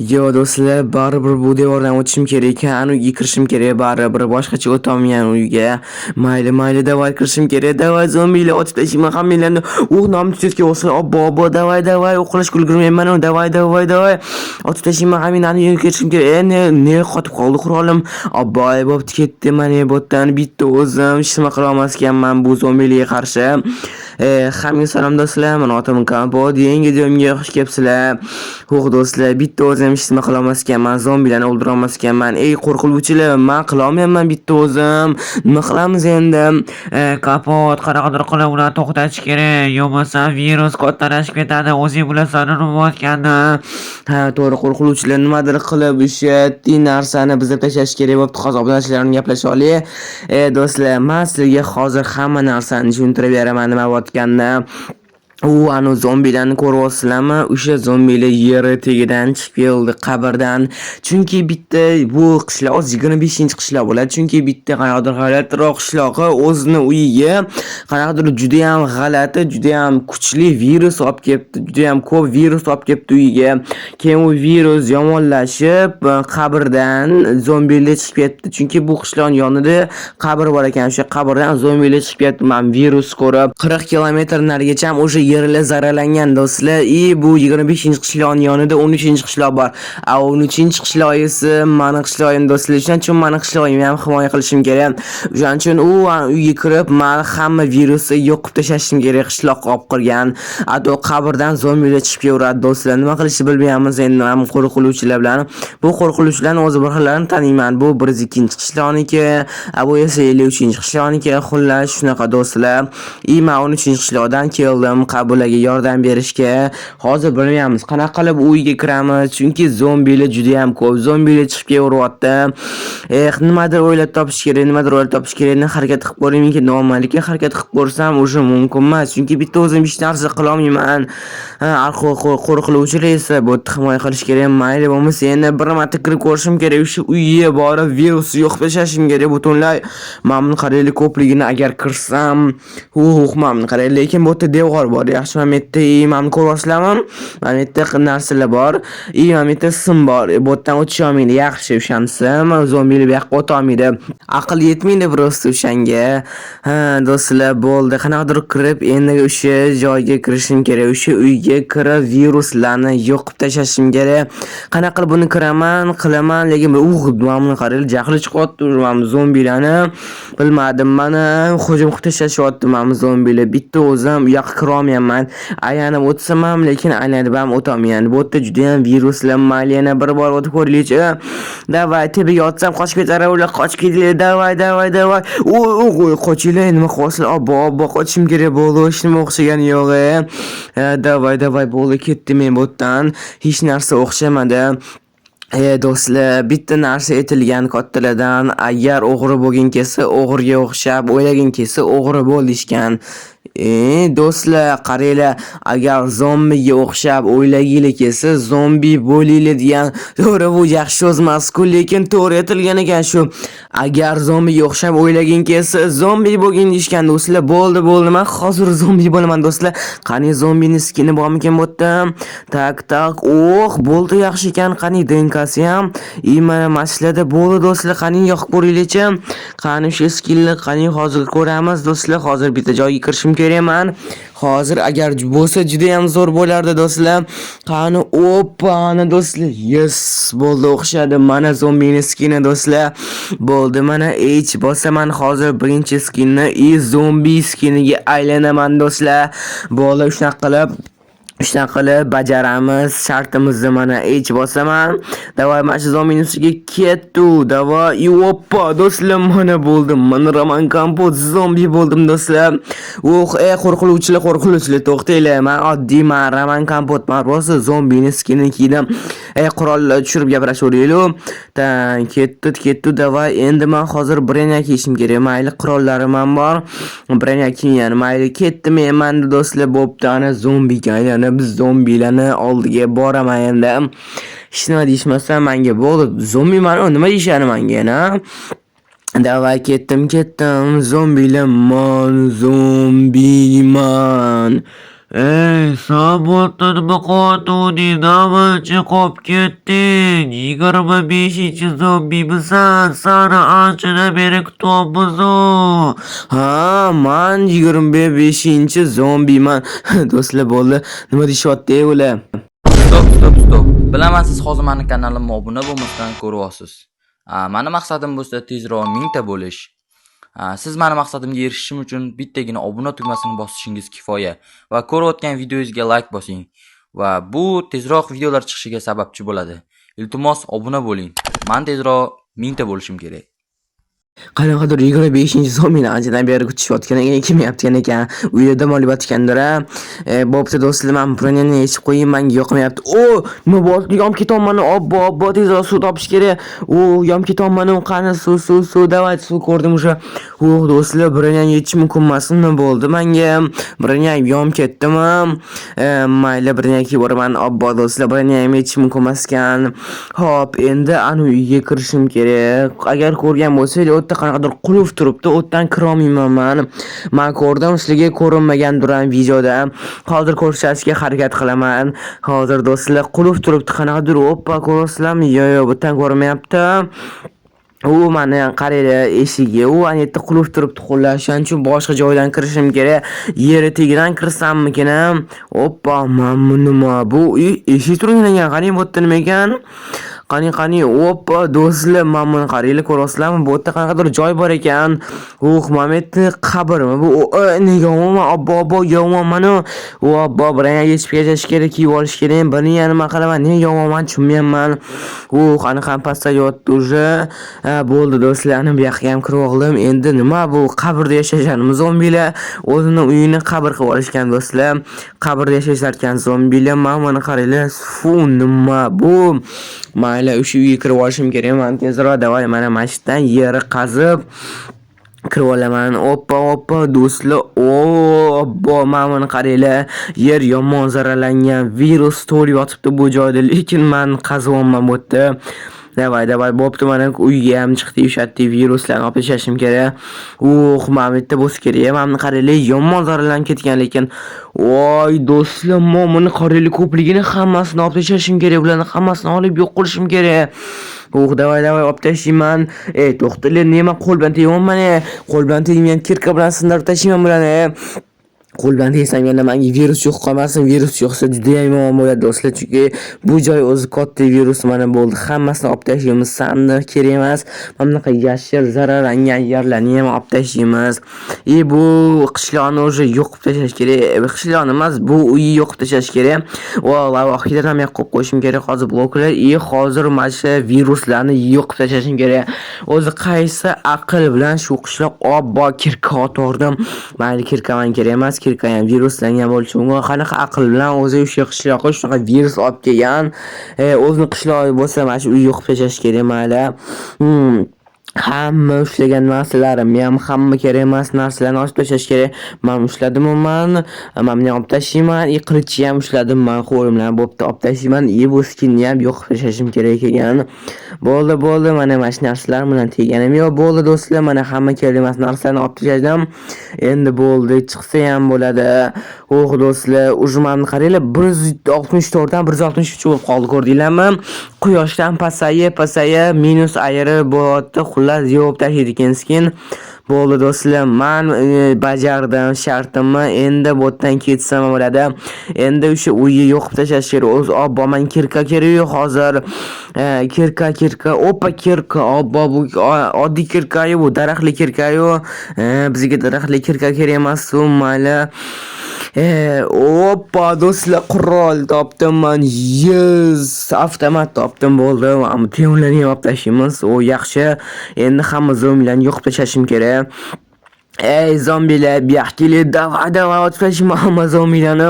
Yo do'stlar, baribir bu devordan o'tishim kerak ekan, uyga kirishim kerak baribir, boshqacha o'tolmayman uyga. Mayli, davay kirishim kerak, davay zombilar otib tashlayman hammanglarni. Nom tushayotgan o'slar, obbo, davay, o'qilish kulgurmayman, davay. Otib tashlayman hammanglarni, uyga kirishim kerak. Ne qotib qoldi qurolim. Obbo, bo'pti ketdi, mana botdan bitta o'zim ishma qila olmas ekanman bu zombilarga qarshi. Hammaga salom do'stlar, men otam Kampod, yangi videomga xush kelibsizlar. Xo'p do'stlar, bitta o'zim ishma qila olmas ekanman, zombilarni o'ldira olmas ekanman. Qo'rquvchilar, men qila olmayman bitta o'zim. Nima qilamiz endi? Kapot qanaqadir qilib ularni to'xtatish kerak, yo'qmasa virus tarashib ketadi. O'zing bilasan nima Ha, to'g'ri, qo'rquvchilar nimadir qilib o'sha narsani bizga tashlash kerak bo'pti. Hozir obunachilarni gaplashib olaylik. Do'stlar, men sizlarga hozir hamma narsani tushuntirib beraman nima bo'layotganini. Anu zombilarni ko'ryapsizlarmi? O'sha zombilar yer tagidan chiqib keldi, qabrdan. Chunki bitta bu qishloq 25-qishloq bo'ladi. Chunki bitta qanaqadir g'alatiroq qishloqqa o'zini uyiga qanaqadir juda ham g'alati, juda ham kuchli virus olib kelibdi. Juda ham ko'p virus olib kelibdi uyiga. Keyin u virus yomonlashib, qabrdan zombilar chiqib ketdi. Chunki bu qishloqning yonida qabr bor ekan. O'sha qabrdan zombilar chiqib ketdi. Men virus ko'rib 40 kilometr narigacha o'sha yerlar zararlangan do'stlar. Bu 25-qishloqning yonida 13-qishloq bor. 13-qishloq esa meni qishlog'im do'stlar. Shuning uchun meni qishlog'imni ham himoya qilishim kerak. Shuning uchun uyga kirib, men hamma virusni yo'qib tashlashim kerak. Qishloqqa olib kirgan. Ato qabrdan zombilar chiqib kelaveradi do'stlar. Nima qilishni bilmaymiz endi ham qo'rquvchilar bilan. Bu qo'rquvchilarni o'z bir xillarni taniyman. Bu 1-2-qishloqniki, bu esa 53-qishloqniki. Xullas shunaqa do'stlar. Men 13-qishloqdan keldim. Qabularga yordam berishga. Hozir bilmaymiz qanaqa qilib uyga kiramiz, chunki zombilar juda ham ko'p. Zombilar chiqib kelaveryapti. Nimadir o'ylab topish kerak, harakat qilib ko'raymanki, normallikka harakat qilib ko'rsam o'sha mumkin emas, chunki bitta o'zim hech narsa qila olmayman. Qo'rquvchilar esa bu himoya qilish kerak. Mayli bo'lmasa, endi bir marta kirib ko'rishim kerak. O'sha uyga borib virusni yo'q tashlashim kerak butunlay. Mamnun qaraylik ko'pligini agar kirsam, mamnun qaraylik, lekin bu yerda devor bor. Yaxshi, men yerda imamni ko'ryapsizlarmi? Men yerda narsalar bor. Men yerda sim bor. Botdan o'tish olmaydi. Yaxshi, o'shanisi zombilar bu yoqqa o'ta olmaydi. Aql yetmaydi prosta o'shanga. Do'stlar, bo'ldi. Qanaqadir kirib, endi o'sha joyga kirishim kerak. O'sha uyga kirib viruslarni yo'qib tashlashim kerak. Qanaqa qilib buni qilaman, lekin mamnun qaraylik, jahli chiqyapti mana zombilarni. Bilmadim, mana hujum qilib tashlashyapti mana zombilar. Bitta o'zim u yoqqa kira olmayman. Aylanib o'tsam ham, lekin aylanib ham o'tolmayman. Bu yerda juda ham viruslar mayli, yana bir bor o'tib ko'raylik-chi. Davay, tepaga yotsam qochib ketadi, ular qochib ketadi. Davay. Qochinglar, nima qilyapsizlar? Obbo, qochishim kerak bo'ldi. Hech nima o'xshagani yo'q. Davay, bo'ldi, ketdim men bu yerdan. Hech narsa o'xshamadi. Do'stlar, bitta narsa aytilgan kattalardan, agar o'g'ri bo'lgin kelsa, o'g'riga o'xshab, o'ylagin kelsa, o'g'ri bo'l deyishgan. Do'stlar, qaranglar, agar zombiga o'xshab o'ylaginglar kelsa, zombi bo'linglar degan to'g'ri, bu yaxshi so'z emas-ku, lekin to'g'ri aytilgan ekan shu. Agar zombiga o'xshab o'ylagin kelsa, zombi bo'lgin deyishgan do'stlar. Bo'ldi, men hozir zombi bo'laman do'stlar. Qani zombini skini bormikan bu yerda? Tak, bo'ldi, yaxshi ekan. Qani DNKsi ham. Mana mashlarda bo'ldi do'stlar. Qani yoqib ko'ringlar-chi. Qani shu skinni qani hozir ko'ramiz do'stlar. Hozir bitta joyga kirishim kerakman. Hozir agar bo'lsa juda ham zo'r bo'lardi do'stlar. Qani ana do'stlar. Yes, bo'ldi, o'xshadi. Mana zombini skini do'stlar. Bo'ldi, mana bosaman hozir birinchi skinni zombi skiniga aylanaman do'stlar. Bo'ldi, shunaqa qilib bajaramiz shartimizni. Mana bosaman. Davay, mana shu zombini ustiga ketdi. Davay, oppa do'stlar, mana bo'ldim. Mana Roman Kampot zombi bo'ldim do'stlar. Qo'rquvchilar, to'xtanglar. Men oddiy Roman Kampot marbosi zombini skinini kiydim. Qurollar tushirib gapirashaveraylik. Ketdi. Davay, endi men hozir brenyak kiyishim kerak. Mayli, qorollarim ham bor. Brenyak kiygan. Mayli, ketdim men do'stlar. Bo'pti, ana zombiga aylanib biz zombilarni oldiga boraman endi. Hech nima deyishmasa menga bo'ldi. Zombi nima deyishadi menga, na? Davay, ketdim. Zombiman. Ey, Samotda nima qotuvding? Namachi qolib ketding? 25-chi zombimisan? Sani anchadan beri kutyapmiz-u. Ha, man 25-chi zombiman. Do'stlar bo'ldi. Nima deyapti ular? Stop. Bilaman siz hozir meni kanalimga obuna bo'lmasdan ko'ryapsiz. Meni maqsadim bo'lsa tezroq 1000 ta bo'lish. Siz meni maqsadimga erishishim uchun bittagina obuna tugmasini bosishingiz kifoya va ko'rayotgan videoyingizga like bosing va bu tezroq videolar chiqishiga sababchi bo'ladi. Iltimos obuna bo'ling. Men tezroq 1000 ta bo'lishim kerak. Qanaqadir 25-chi zombini anchadan beri kutishayotgan ekan, kelmayotgan ekan. Uyda dam olayotgandir. Bo'pti do'stlar, men bronani yechib qo'ying, menga yoqmayapti. O, nima bo'ldi? Yonib ketyapman. Obbo, tezroq suv topish kerak. Yonib ketyapman. Qani suv, davay suv ko'rdim o'sha. Do'stlar, bronani yechish mumkin emas. Nima bo'ldi menga? Broni yonib ketdimi? Mayli, broni kiyib Obbo do'stlar, broni yechish mumkin emas ekan. Hop, endi ana uyga kirishim kerak. Agar ko'rgan bo'lsangiz, o'tda qanaqadir qulf turibdi, o'tdan kira olmayman. Men ko'rdim, sizlarga ko'rinmagandir videoda. Hozir ko'rsatishga harakat qilaman. Hozir do'stlar, qulf turibdi, qanaqadir oppa ko'rasizlarmi? Yo'q, o'tdan ko'rinmayapti. Mani qaraylar eshigi, anetta qulf turibdi xullas, shuning uchun boshqa joydan kirishim kerak. Yeri tegidan kirsammikin? Oppa, mana nima bu? Eshik turgan, qarang bu yerda nima ekan? Qani, oppa do'stlar, mana buni qaranglar, ko'rasizlarmi? Bu yerda qanaqadir joy bor ekan. Mametni qabrmi bu? Nega obbo yo'qman. Obbo, bilan yechib ketish kerak, kiyib olish kerak. Buni nima qilaman? Nega yo'qman, tushunmayapman. Qani ham pastda yotdi уже. Bo'ldi do'stlar, bu yoqqa ham kirib oldim. Endi nima bu? Qabrda yashashanmiz zombilar. O'zini uyini qabr qilib olishgan do'stlar. Qabrda yashashar ekan zombilar. Mana qaranglar. Nima bu? Mayli, o'sha uyga kirib olishim kerak. Men tezroq davay mana mashitdan yer qazib kirib olaman. Oppa do'stlar. Obbo, mana qaranglar. Yer yomon zararlangan. Virus to'lib yotibdi bu joyda, lekin men qazyapman bu yerda. Davay, bo'pti, mana uyga ham chiqdi, o'shatdi viruslarni olib tashlashim kerak. Mana bu yerda bo'lsa kerak. Mana qaranglar, yomon zararlanib ketgan, lekin voy do'stlar, mana qaranglar, ko'pligini hammasini olib tashlashim kerak. Ularni hammasini olib yo'q qilishim kerak. Davay olib tashlayman. To'xtalar, nima qo'l bilan tegyapman? Qo'l bilan tegmagan kirka bilan sindirib tashlayman bularni. Qo'l bilan tegsam yana menga virus yo'q qolmasin. Virus yo'qsa juda ham yomon bo'ladi do'stlar, chunki bu joy o'zi katta virus mana bo'ldi. Hammasini olib tashlaymiz. Sandiq kerak emas. Mana bunaqa yashil zararlangan yerlarni ham olib tashlaymiz. Bu qishloqni o'zi yo'q qilib tashlash kerak. Qishloqni emas, bu uyni yo'q qilib tashlash kerak. Alohida ham qo'yib qo'yishim kerak hozir bloklar. Hozir mana shu viruslarni yo'q qilib tashlashim kerak. O'zi qaysi aql bilan shu qishloq obbo kirka otordim. Mayli, kirkaman kerak emas. Kirkayan viruslangan bo'lishi mumkin. Qanaqa aql bilan o'zi o'sha qishloqqa shunaqa virus olib kelgan. O'zini qishlog'i bo'lsa, mana shu uy yo'qib tashlash kerak mayli. Hamma ushlagan narsalarim ham hamma kerak emas narsalarni olib tashlash kerak. Men ushladim, mana buni olib tashlayman. Qilichni ham ushladim, men qo'lim bilan bo'pti olib tashlayman. Bu skinni ham yo'q qilib tashlashim kerak ekan. Bo'ldi, mana shu narsalar bilan teganim yo'q. Bo'ldi do'stlar, mana hamma kerak emas narsalarni olib tashladim. Endi bo'ldi, chiqsa ham bo'ladi. Do'stlar, ujmanni qaranglar, 164 dan 163 bo'lib qoldi, ko'rdinglarmi? Quyoshdan pasaya minus ayri bo'lyapti. Xullas, yo'q tashlaydi ekan skin. Bo'ldi do'stlar, men bajardim shartimni. Endi bu yerdan ketsam bo'ladi. Endi o'sha uyni yo'q qilib tashlash kerak. O'zi obbo, men kirka kerak hozir. Kirka. Oppa, kirka. Obbo, bu oddiy kirka-yu, bu daraxtli kirka-yu. Bizga daraxtli kirka kerak emas, mayli. Oppa do'stlar, qurol topdim men. Yes, avtomat topdim, bo'ldi. Ammo teonlarni ham olib tashlaymiz. Yaxshi. Endi hamma zombilarni yo'q qilib tashlashim kerak. Zombilar, bu yoqqa kelib, davay olib tashlayman hamma zombilarni.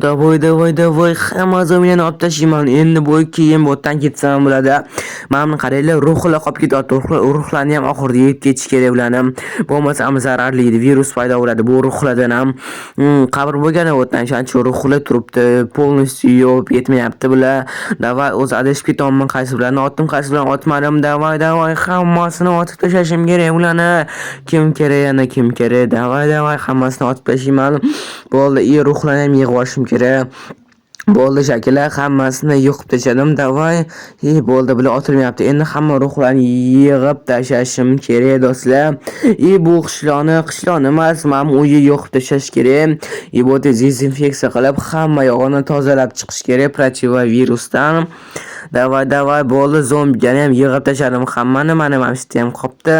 Davay, hamma zombilarni olib tashlayman. Endi bu keyin bu yerdan ketsam bo'ladi. Mana qaranglar, ruhlar qolib ketyapti. Ruhlarni ham oxirida yeb ketish kerak ularni. Bo'lmasa ham zararli edi, virus paydo bo'ladi bu ruhlardan ham. Qabr bo'lgan o'tdan shancha ruhlar turibdi, polностью yo'q yetmayapti bular. Davay, o'zi adashib ketyapman, qaysi bilan otdim, qaysi bilan otmadim. Davay, hammasini otib tashlashim kerak ularni. Kim kerak yana kim kerak? Davay, hammasini otib tashlayman. Bo'ldi, ruhlarni ham yig'ib olishim kerak. Bo'ldi shakillar, hammasini yig'ib tashladim. Davay. Bo'ldi, bular otilmayapti. Endi hamma ruhlarni yig'ib tashlashim kerak do'stlar. Bu qishloqni emas, mana uyni yig'ib tashlash kerak. Bu dezinfeksiya qilib, hamma yog'ini tozalab chiqish kerak protivirusdan. Davay, bo'ldi, zombini ham yig'ib tashladim hammani. Mana shu ham qopti.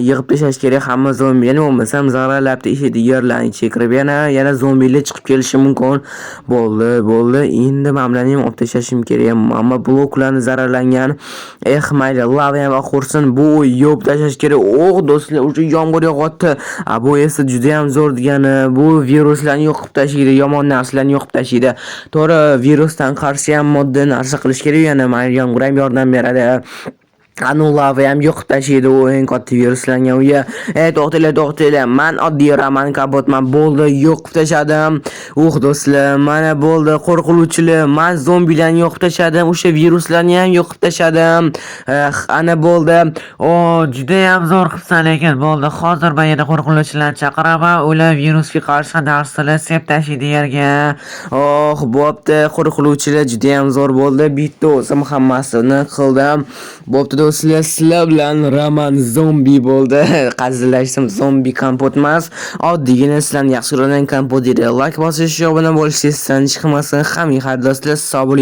Yig'ib tashlash kerak hamma zombini, bo'lmasam zararlabdi ishidi yerlarni chekirib yana zombilar chiqib kelishi mumkin. Bo'ldi. Endi mamlarni ham olib tashlashim kerak. Mana bloklarni zararlangan. Mayli, lava ham oqursin. Bu yig'ib tashlash kerak. Do'stlar, o'sha yomg'ir yog'yapti. Bu esa juda ham zo'r degani. Bu viruslarni yo'qib tashlaydi, yomon narsalarni yo'qib tashlaydi. To'g'ri, virusdan qarshi ham modda narsa qilish kerak. Yana yomg'ir ham yordam beradi. Lava ham yo'qib tashlaydi u eng katta viruslarga uya. To'xtanglar. Men oddiy roman kabotman. Bo'ldi, yo'qib tashladim. Do'stlar, mana bo'ldi, qo'rquvchilar. Men zombilarni yo'qib tashladim. O'sha viruslarni ham yo'qib tashladim. Ana bo'ldi. Juda ham zo'r qilsan, lekin bo'ldi. Hozir men yana qo'rquvchilarni chaqiraman. Ular virusga qarshi narsalar sep tashlaydi yerga. Bo'pti, qo'rquvchilar juda ham zo'r bo'ldi. Bitta o'zim hammasini qildim. Bo'pti do'stlar, sizlar bilan roman zombi bo'ldi. Qazilashdim, zombi kompot emas. Oddiygina sizlarni yaxshi ko'rgan kompot edi. Like bosish, obuna bo'lishingiz chiqmasin. Hamma xayr do'stlar, sog' bo'ling.